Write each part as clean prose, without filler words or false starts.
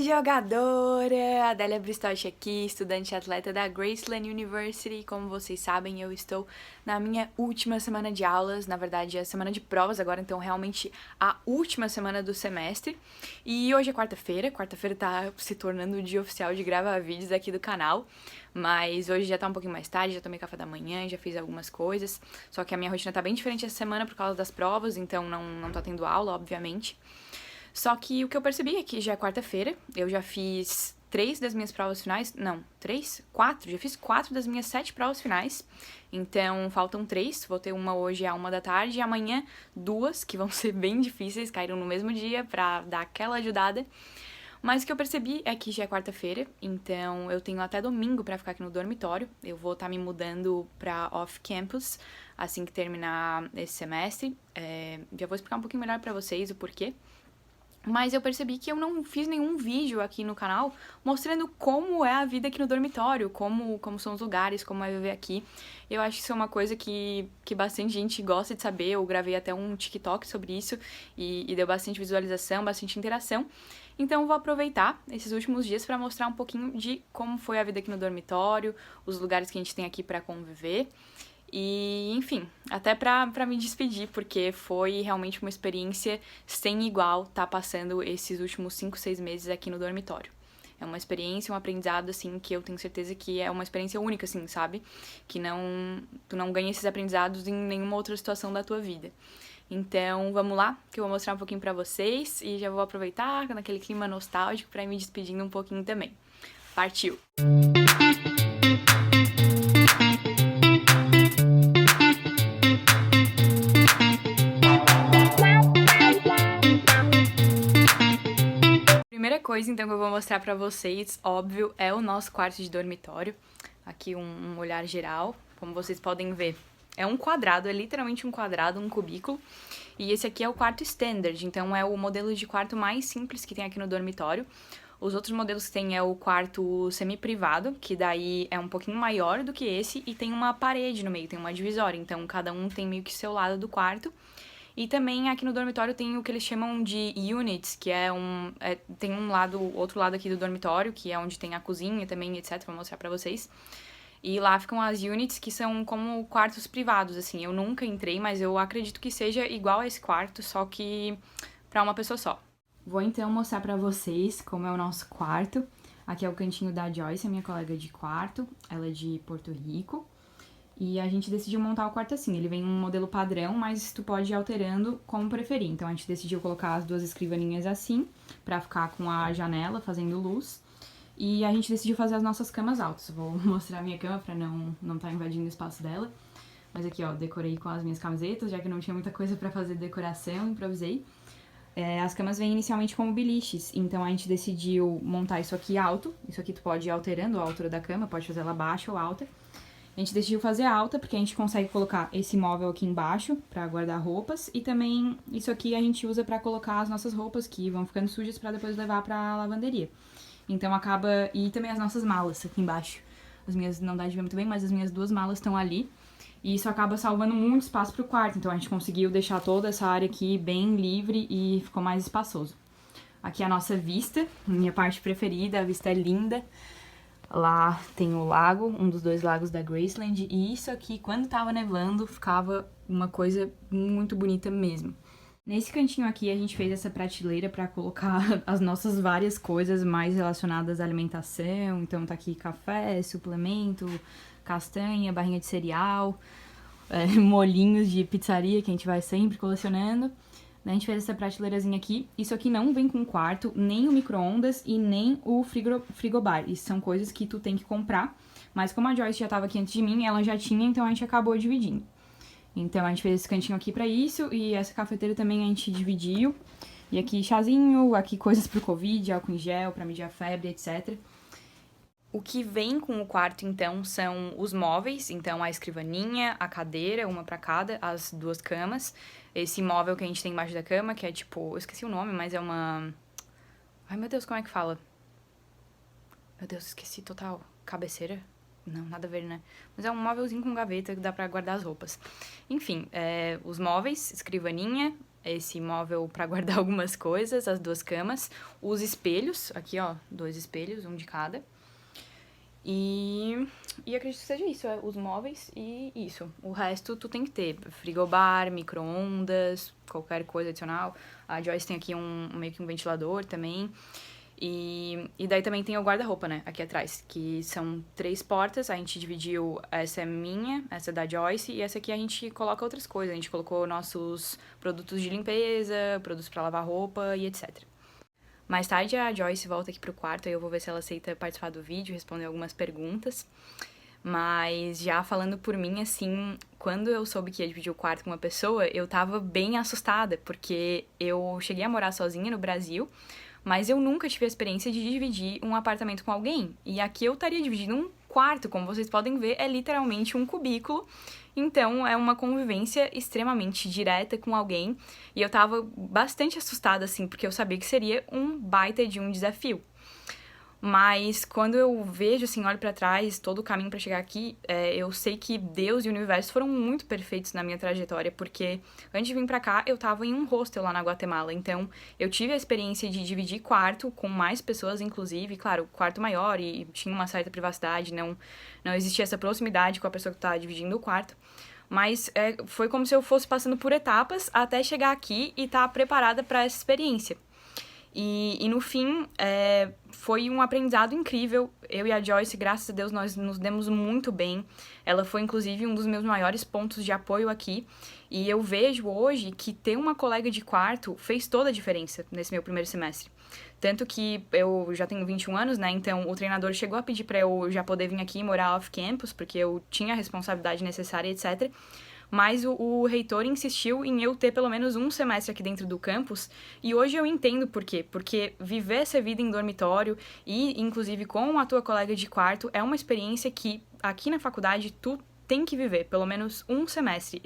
jogadora! Adélia Bristoch aqui, estudante e atleta da Graceland University. Como vocês sabem, eu estou na minha última semana de aulas, na verdade é a semana de provas agora, então realmente a última semana do semestre. E hoje é quarta-feira tá se tornando o dia oficial de gravar vídeos aqui do canal. Mas hoje já tá um pouquinho mais tarde, já tomei café da manhã, já fiz algumas coisas. Só que a minha rotina tá bem diferente essa semana por causa das provas, então não tô tendo aula, obviamente. Só que o que eu percebi é que já é quarta-feira, eu já fiz 3 das minhas provas finais, não, 3? 4, já fiz 4 das minhas 7 provas finais, então faltam 3, vou ter uma hoje à 1 da tarde e amanhã 2, que vão ser bem difíceis, caíram no mesmo dia pra dar aquela ajudada. Mas o que eu percebi é que já é quarta-feira, então eu tenho até domingo pra ficar aqui no dormitório. Eu vou estar me mudando pra off-campus assim que terminar esse semestre. Já vou explicar um pouquinho melhor pra vocês o porquê. Mas eu percebi que eu não fiz nenhum vídeo aqui no canal mostrando como é a vida aqui no dormitório, como são os lugares, como é viver aqui. Eu acho que isso é uma coisa que bastante gente gosta de saber. Eu gravei até um TikTok sobre isso e deu bastante visualização, bastante interação. Então eu vou aproveitar esses últimos dias para mostrar um pouquinho de como foi a vida aqui no dormitório, os lugares que a gente tem aqui para conviver. E, enfim, até pra me despedir, porque foi realmente uma experiência sem igual tá passando esses últimos 5, 6 meses aqui no dormitório. É uma experiência, um aprendizado, assim, que eu tenho certeza que é uma experiência única, assim, sabe? Que tu não ganha esses aprendizados em nenhuma outra situação da tua vida. Então, vamos lá, que eu vou mostrar um pouquinho pra vocês e já vou aproveitar naquele clima nostálgico pra ir me despedindo um pouquinho também. Partiu! Primeira coisa, então, que eu vou mostrar pra vocês, óbvio, é o nosso quarto de dormitório. Aqui um olhar geral, como vocês podem ver. É um quadrado, é literalmente um quadrado, um cubículo. E esse aqui é o quarto standard, então é o modelo de quarto mais simples que tem aqui no dormitório. Os outros modelos que tem é o quarto semi-privado, que daí é um pouquinho maior do que esse e tem uma parede no meio, tem uma divisória. Então, cada um tem meio que seu lado do quarto. E também aqui no dormitório tem o que eles chamam de units, que tem outro lado aqui do dormitório, que é onde tem a cozinha também, etc, vou mostrar pra vocês. E lá ficam as units, que são como quartos privados, assim. Eu nunca entrei, mas eu acredito que seja igual a esse quarto, só que pra uma pessoa só. Vou então mostrar pra vocês como é o nosso quarto. Aqui é o cantinho da Joyce, a minha colega de quarto. Ela é de Porto Rico. E a gente decidiu montar o quarto assim, ele vem um modelo padrão, mas tu pode ir alterando como preferir. Então a gente decidiu colocar as 2 escrivaninhas assim, pra ficar com a janela fazendo luz. E a gente decidiu fazer as nossas camas altas. Vou mostrar a minha cama pra não tá invadindo o espaço dela. Mas aqui, ó, decorei com as minhas camisetas, já que não tinha muita coisa pra fazer decoração, improvisei. As camas vêm inicialmente como beliches, então a gente decidiu montar isso aqui alto. Isso aqui tu pode ir alterando a altura da cama, pode fazer ela baixa ou alta. A gente decidiu fazer alta, porque a gente consegue colocar esse móvel aqui embaixo pra guardar roupas. E também isso aqui a gente usa pra colocar as nossas roupas, que vão ficando sujas pra depois levar pra lavanderia. Então acaba... E também as nossas malas aqui embaixo. As minhas, não dá de ver muito bem, mas as minhas 2 malas estão ali. E isso acaba salvando muito espaço pro quarto. Então a gente conseguiu deixar toda essa área aqui bem livre e ficou mais espaçoso. Aqui é a nossa vista, minha parte preferida, a vista é linda. Lá tem o lago, um dos 2 lagos da Graceland, e isso aqui, quando tava nevando, ficava uma coisa muito bonita mesmo. Nesse cantinho aqui, a gente fez essa prateleira pra colocar as nossas várias coisas mais relacionadas à alimentação. Então tá aqui café, suplemento, castanha, barrinha de cereal, molhinhos de pizzaria que a gente vai sempre colecionando. A gente fez essa prateleirazinha aqui. Isso aqui não vem com quarto, nem o micro-ondas e nem o frigobar. Isso são coisas que tu tem que comprar. Mas como a Joyce já tava aqui antes de mim, ela já tinha, então a gente acabou dividindo. Então a gente fez esse cantinho aqui pra isso e essa cafeteira também a gente dividiu. E aqui chazinho, aqui coisas pro Covid, álcool em gel, pra medir a febre, etc. O que vem com o quarto, então, são os móveis. Então, a escrivaninha, a cadeira, uma pra cada, as 2 camas. Esse móvel que a gente tem embaixo da cama, que é tipo... Eu esqueci o nome, mas é uma... Ai, meu Deus, como é que fala? Meu Deus, esqueci total. Cabeceira? Não, nada a ver, né? Mas é um móvelzinho com gaveta que dá pra guardar as roupas. Enfim, os móveis, escrivaninha, esse móvel para guardar algumas coisas, as 2 camas, os espelhos, aqui ó, 2 espelhos, um de cada. E acredito que seja isso, os móveis e isso. O resto tu tem que ter frigobar, micro-ondas, qualquer coisa adicional. A Joyce tem aqui meio que um ventilador também. E daí também tem o guarda-roupa, né, aqui atrás, que são 3 portas, a gente dividiu, essa é minha, essa é da Joyce, e essa aqui a gente coloca outras coisas, a gente colocou nossos produtos de limpeza, produtos pra lavar roupa e etc. Mais tarde a Joyce volta aqui pro quarto, aí eu vou ver se ela aceita participar do vídeo, responder algumas perguntas. Mas já falando por mim, assim, quando eu soube que ia dividir o quarto com uma pessoa, eu tava bem assustada, porque eu cheguei a morar sozinha no Brasil, mas eu nunca tive a experiência de dividir um apartamento com alguém. E aqui eu estaria dividindo um quarto, como vocês podem ver, é literalmente um cubículo. Então é uma convivência extremamente direta com alguém. E eu tava bastante assustada, assim, porque eu sabia que seria um baita de um desafio. Mas quando eu vejo, assim, olho pra trás, todo o caminho pra chegar aqui, eu sei que Deus e o universo foram muito perfeitos na minha trajetória, porque antes de vir pra cá, eu tava em um hostel lá na Guatemala, então eu tive a experiência de dividir quarto com mais pessoas, inclusive, claro, quarto maior e tinha uma certa privacidade, não existia essa proximidade com a pessoa que tá dividindo o quarto. Mas foi como se eu fosse passando por etapas até chegar aqui e estar preparada para essa experiência. E no fim, foi um aprendizado incrível. Eu e a Joyce, graças a Deus, nós nos demos muito bem. Ela foi, inclusive, um dos meus maiores pontos de apoio aqui. E eu vejo hoje que ter uma colega de quarto fez toda a diferença nesse meu primeiro semestre. Tanto que eu já tenho 21 anos, né? Então, o treinador chegou a pedir para eu já poder vir aqui e morar off-campus, porque eu tinha a responsabilidade necessária, etc. Mas o reitor insistiu em eu ter pelo menos um semestre aqui dentro do campus, e hoje eu entendo por quê. Porque viver essa vida em dormitório e, inclusive, com a tua colega de quarto é uma experiência que, aqui na faculdade, tu tem que viver, pelo menos um semestre.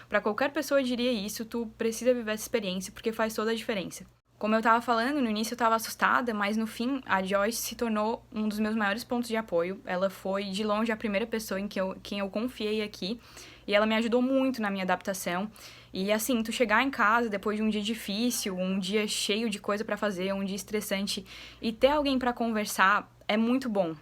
Para qualquer pessoa, eu diria isso, tu precisa viver essa experiência, porque faz toda a diferença. Como eu tava falando, no início eu tava assustada, mas no fim a Joyce se tornou um dos meus maiores pontos de apoio. Ela foi, de longe, a primeira pessoa em quem eu confiei aqui. E ela me ajudou muito na minha adaptação. E assim, tu chegar em casa depois de um dia difícil, um dia cheio de coisa pra fazer, um dia estressante, e ter alguém pra conversar é muito bom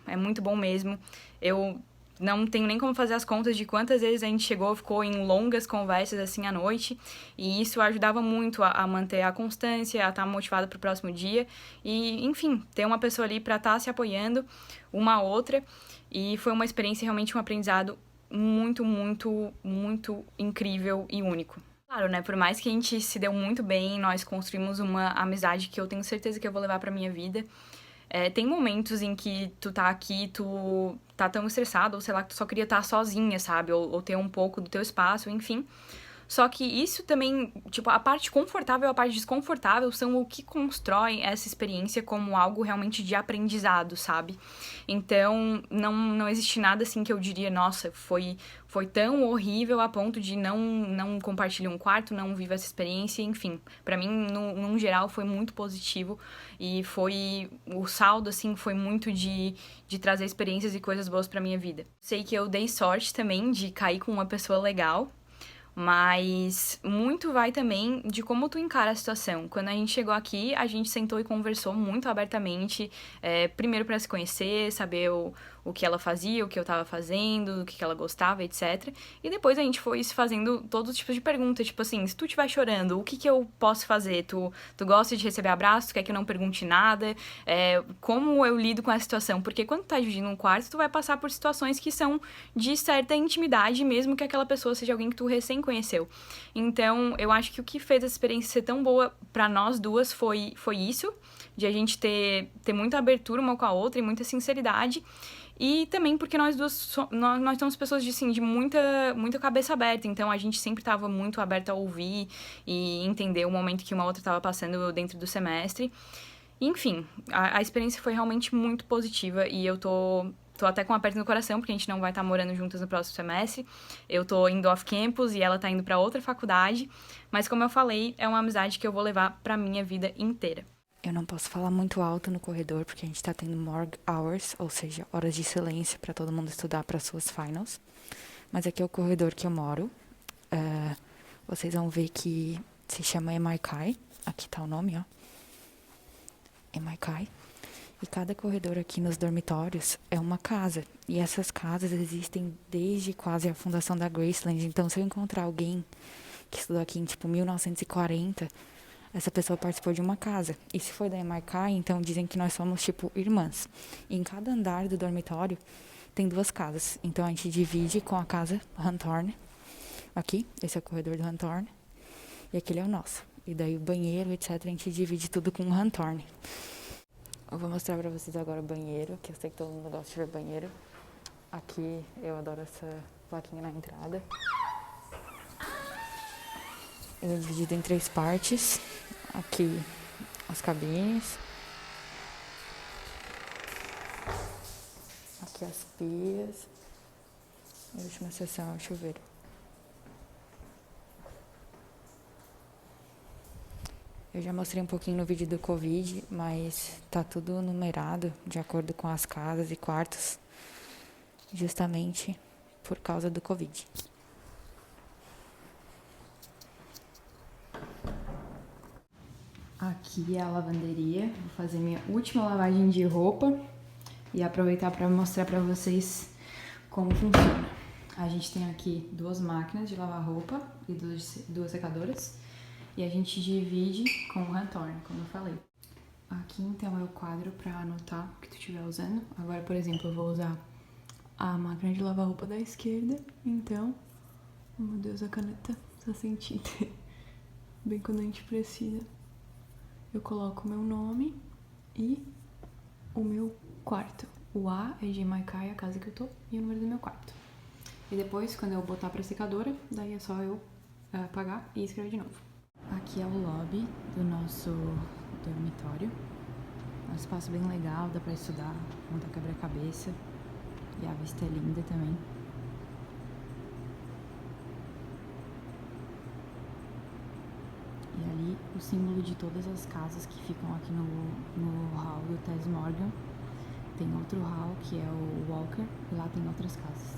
mesmo. Eu não tenho nem como fazer as contas de quantas vezes a gente ficou em longas conversas assim à noite, e isso ajudava muito a manter a constância, a estar motivada pro próximo dia, e enfim, ter uma pessoa ali pra estar se apoiando, uma outra, e foi uma experiência, realmente um aprendizado muito, muito, muito incrível e único. Claro, né, por mais que a gente se deu muito bem, nós construímos uma amizade que eu tenho certeza que eu vou levar pra minha vida. Tem momentos em que tu tá aqui, tu tá tão estressado, ou sei lá, que tu só queria estar sozinha, sabe? Ou ter um pouco do teu espaço, enfim. Só que isso também, tipo, a parte confortável e a parte desconfortável são o que constrói essa experiência como algo realmente de aprendizado, sabe? Então, não existe nada assim que eu diria, nossa, foi tão horrível a ponto de não compartilhar um quarto, não viver essa experiência, enfim. Pra mim, num geral, foi muito positivo e o saldo, assim, foi muito de trazer experiências e coisas boas pra minha vida. Sei que eu dei sorte também de cair com uma pessoa legal, mas muito vai também de como tu encara a situação. Quando a gente chegou aqui, a gente sentou e conversou muito abertamente, primeiro para se conhecer, saber o que ela fazia, o que eu tava fazendo, o que ela gostava, etc. E depois a gente foi se fazendo todos os tipos de perguntas, tipo assim, se tu estiver chorando, o que eu posso fazer? Tu gosta de receber abraço? Tu quer que eu não pergunte nada? Como eu lido com essa situação? Porque quando tu tá dividindo um quarto, tu vai passar por situações que são de certa intimidade, mesmo que aquela pessoa seja alguém que tu recém conheceu. Então, eu acho que o que fez essa experiência ser tão boa pra nós duas foi isso, de a gente ter muita abertura uma com a outra e muita sinceridade. E também porque nós duas nós somos pessoas de muita cabeça aberta, então a gente sempre estava muito aberta a ouvir e entender o momento que uma outra estava passando dentro do semestre. Enfim, a experiência foi realmente muito positiva e eu tô até com um aperto no coração, porque a gente não vai estar morando juntas no próximo semestre. Eu tô indo off-campus e ela tá indo para outra faculdade, mas como eu falei, é uma amizade que eu vou levar pra minha vida inteira. Eu não posso falar muito alto no corredor, porque a gente tá tendo morgue hours, ou seja, horas de silêncio para todo mundo estudar para suas finals. Mas aqui é o corredor que eu moro. Vocês vão ver que se chama Emaikai. Aqui tá o nome, ó. Emaikai. E cada corredor aqui nos dormitórios é uma casa. E essas casas existem desde quase a fundação da Graceland. Então, se eu encontrar alguém que estudou aqui em, tipo, 1940, essa pessoa participou de uma casa. E se foi da Emaikai, então dizem que nós somos, tipo, irmãs. E em cada andar do dormitório tem 2 casas. Então, a gente divide com a casa Hanthorne. Aqui, esse é o corredor do Hanthorne. E aquele é o nosso. E daí o banheiro, etc., a gente divide tudo com o Hanthorne. Eu vou mostrar pra vocês agora o banheiro, que eu sei que todo mundo gosta de ver banheiro. Aqui, eu adoro essa plaquinha na entrada. Ele é dividido em 3 partes. Aqui, as cabines. Aqui as pias. A última seção é o chuveiro. Eu já mostrei um pouquinho no vídeo do Covid, mas tá tudo numerado de acordo com as casas e quartos, justamente por causa do Covid. Aqui é a lavanderia. Vou fazer minha última lavagem de roupa e aproveitar para mostrar para vocês como funciona. A gente tem aqui 2 máquinas de lavar roupa e 2 secadoras. E a gente divide com o Hanthorne, como eu falei. Aqui então é o quadro para anotar o que tu estiver usando. Agora, por exemplo, eu vou usar a máquina de lavar roupa da esquerda. Então, oh meu Deus, a caneta tá sem tinta. Bem quando a gente precisa. Eu coloco o meu nome e o meu quarto. O A é de Emaikai, a casa que eu tô, e o número do meu quarto. E depois, quando eu botar pra secadora, daí é só eu apagar e escrever de novo. Aqui é o lobby do nosso dormitório. É um espaço bem legal, dá pra estudar, montar quebra-cabeça. E a vista é linda também. E ali o símbolo de todas as casas que ficam aqui no hall do Tess Morgan. Tem outro hall que é o Walker e lá tem outras casas.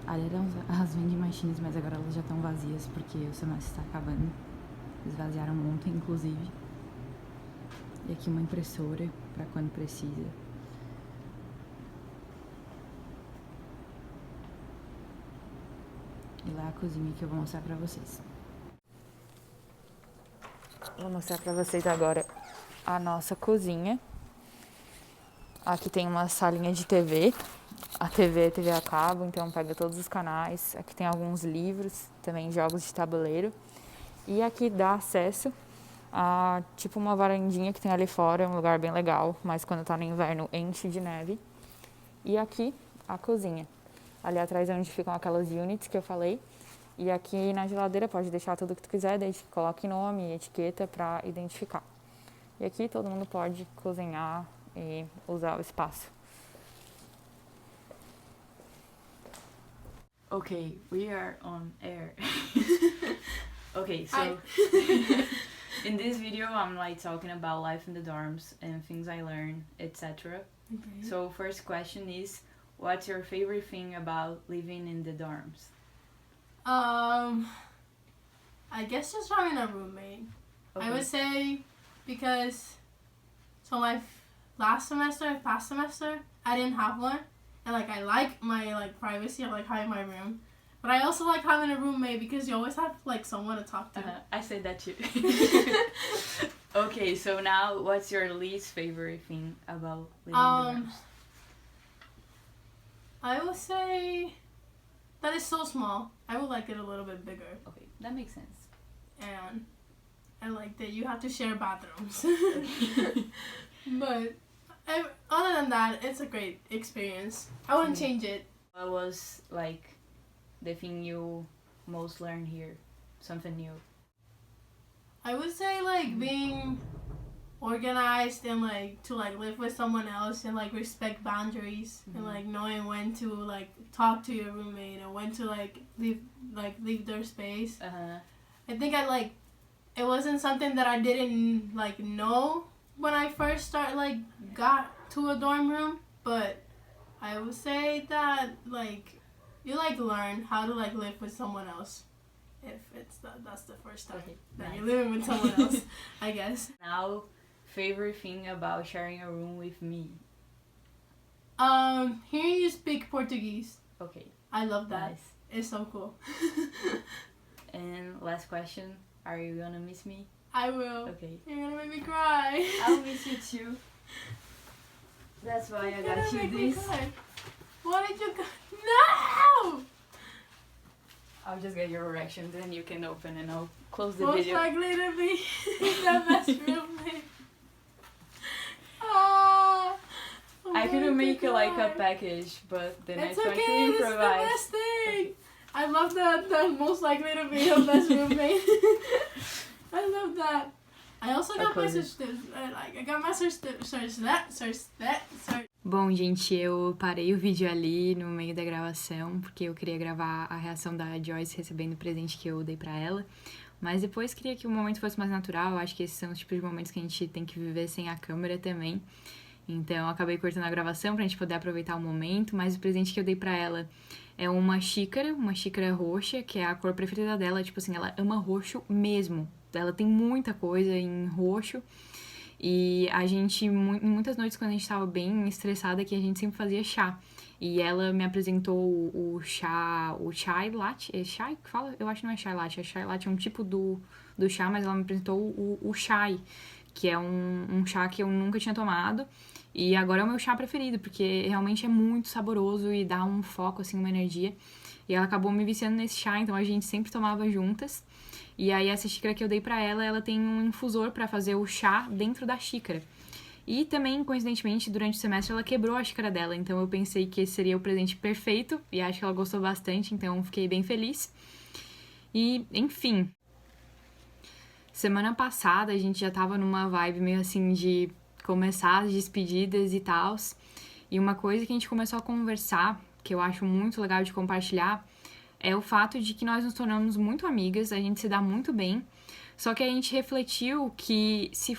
Ali eram as vending machines, mas agora elas já estão vazias porque o semestre está acabando. Esvaziaram ontem, inclusive. E aqui uma impressora para quando precisa. E lá é a cozinha que eu vou mostrar pra vocês. Vou mostrar pra vocês agora a nossa cozinha. Aqui tem uma salinha de TV. A TV é TV a cabo, então pega todos os canais. Aqui tem alguns livros, também jogos de tabuleiro. E aqui dá acesso a tipo uma varandinha que tem ali fora, é um lugar bem legal, mas quando tá no inverno enche de neve. E aqui a cozinha. Ali atrás é onde ficam aquelas units que eu falei. E aqui na geladeira pode deixar tudo que tu quiser, desde que coloque nome e etiqueta pra identificar. E aqui todo mundo pode cozinhar e usar o espaço. Okay, we are on air. Okay, so in this video I'm like talking about life in the dorms and things I learned, etc. Okay. So first question is, what's your favorite thing about living in the dorms? I guess just having a roommate. Okay. I would say because my past semester, I didn't have one. And I like my privacy, I like having my room. But I also like having a roommate because you always have someone to talk to. I said that too. Okay, so now what's your least favorite thing about living in the dorms? I would say that it's so small. I would like it a little bit bigger. Okay, that makes sense. And I like that you have to share bathrooms. But other than that, it's a great experience. I wouldn't change it. What was the thing you most learned here? Something new? I would say being organized and to live with someone else and respect boundaries and knowing when to talk to your roommate and when to leave their space. I think it wasn't something that I didn't know when I first got to a dorm room, but I would say that you learn how to live with someone else. if that's the first time Okay, that nice. you're living with someone else, I guess. Now, favorite thing about sharing a room with me. Hearing you speak Portuguese, Okay, I love that. nice. It's so cool. And last question, are you gonna miss me? I will. Okay. You're gonna make me cry. I'll miss you too. That's why I You're got gonna you make me this. cry. What did you No! I'll just get your reaction, then you can open and I'll close the Most video. likely to be the best roommate. Ah, I'm I going couldn't to make it like a cry. package, but then It's I tried okay, to this is the improvise. best thing. I love the most likely to be the best roommate. I love that. I also got my Opposite. I got my certificate. Bom, gente, eu parei o vídeo ali no meio da gravação, porque eu queria gravar a reação da Joyce recebendo o presente que eu dei pra ela. Mas depois queria que o momento fosse mais natural, eu acho que esses são os tipos de momentos que a gente tem que viver sem a câmera também. Então eu acabei cortando a gravação pra gente poder aproveitar o momento, mas o presente que eu dei pra ela é uma xícara roxa, que é a cor preferida dela, tipo assim, ela ama roxo mesmo. Ela tem muita coisa em roxo. E a gente, em muitas noites quando a gente tava bem estressada, que a gente sempre fazia chá. E ela me apresentou o chai latte. É chai que fala? Eu acho que não é chai latte. Chai latte é um tipo do chá, mas ela me apresentou o chai, que é um chá que eu nunca tinha tomado. E agora é o meu chá preferido, porque realmente é muito saboroso e dá um foco, assim, uma energia. E ela acabou me viciando nesse chá, então a gente sempre tomava juntas. E aí essa xícara que eu dei pra ela, ela tem um infusor pra fazer o chá dentro da xícara. E também, coincidentemente, durante o semestre ela quebrou a xícara dela, então eu pensei que esse seria o presente perfeito, e acho que ela gostou bastante, então fiquei bem feliz. E, enfim, semana passada a gente já tava numa vibe meio assim de começar as despedidas e tal. E uma coisa que a gente começou a conversar, que eu acho muito legal de compartilhar, é o fato de que nós nos tornamos muito amigas, a gente se dá muito bem. Só que a gente refletiu que se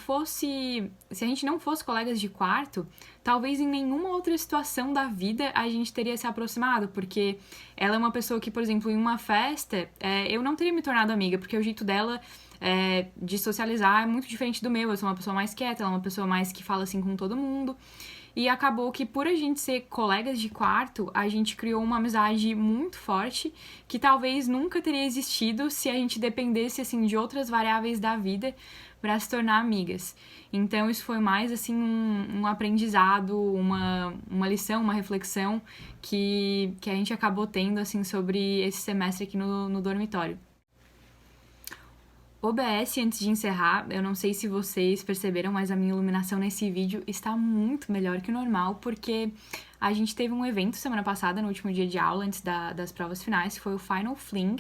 a gente não fosse colegas de quarto, talvez em nenhuma outra situação da vida a gente teria se aproximado, porque ela é uma pessoa que, por exemplo, em uma festa, eu não teria me tornado amiga, porque o jeito dela de socializar é muito diferente do meu. Eu sou uma pessoa mais quieta, ela é uma pessoa mais que fala assim com todo mundo. E acabou que, por a gente ser colegas de quarto, a gente criou uma amizade muito forte, que talvez nunca teria existido se a gente dependesse, assim, de outras variáveis da vida para se tornar amigas. Então, isso foi mais, assim, um aprendizado, uma lição, uma reflexão que a gente acabou tendo, assim, sobre esse semestre aqui no dormitório. OBS, antes de encerrar, eu não sei se vocês perceberam, mas a minha iluminação nesse vídeo está muito melhor que o normal, porque a gente teve um evento semana passada, no último dia de aula, antes das provas finais, que foi o Final Fling.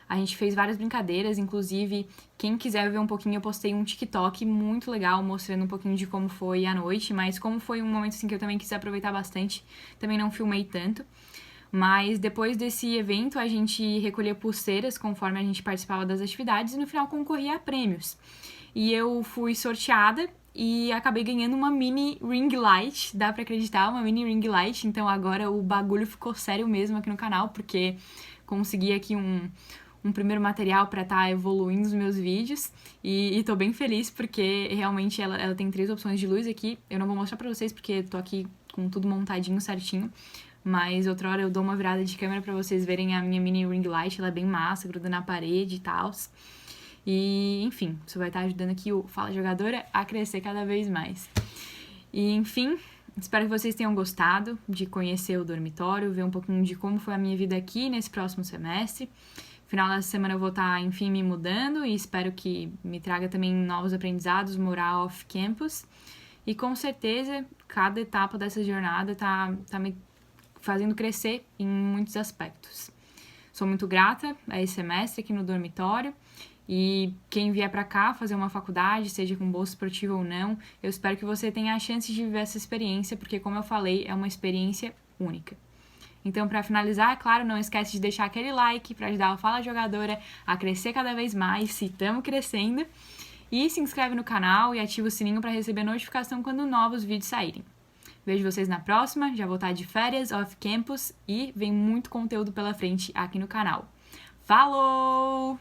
A gente fez várias brincadeiras, inclusive, quem quiser ver um pouquinho, eu postei um TikTok muito legal, mostrando um pouquinho de como foi a noite, mas como foi um momento assim que eu também quis aproveitar bastante, também não filmei tanto. Mas depois desse evento, a gente recolhia pulseiras conforme a gente participava das atividades e no final concorria a prêmios. E eu fui sorteada e acabei ganhando uma mini ring light, dá pra acreditar, uma mini ring light. Então agora o bagulho ficou sério mesmo aqui no canal, porque consegui aqui um primeiro material pra estar evoluindo os meus vídeos. E tô bem feliz porque realmente ela tem 3 opções de luz aqui. Eu não vou mostrar pra vocês porque tô aqui com tudo montadinho certinho. Mas outra hora eu dou uma virada de câmera pra vocês verem a minha mini ring light. Ela é bem massa, gruda na parede e tal. E, enfim, isso vai estar ajudando aqui o Fala Jogadora a crescer cada vez mais. E, enfim, espero que vocês tenham gostado de conhecer o dormitório, ver um pouquinho de como foi a minha vida aqui nesse próximo semestre. Final dessa semana eu vou estar, enfim, me mudando e espero que me traga também novos aprendizados, morar off-campus. E, com certeza, cada etapa dessa jornada tá me fazendo crescer em muitos aspectos. Sou muito grata a esse semestre aqui no dormitório e quem vier pra cá fazer uma faculdade, seja com bolsa esportiva ou não, eu espero que você tenha a chance de viver essa experiência, porque, como eu falei, é uma experiência única. Então, para finalizar, é claro, não esquece de deixar aquele like para ajudar a Fala Jogadora a crescer cada vez mais, se estamos crescendo, e se inscreve no canal e ativa o sininho para receber notificação quando novos vídeos saírem. Vejo vocês na próxima, já vou estar de férias, off-campus, e vem muito conteúdo pela frente aqui no canal. Falou!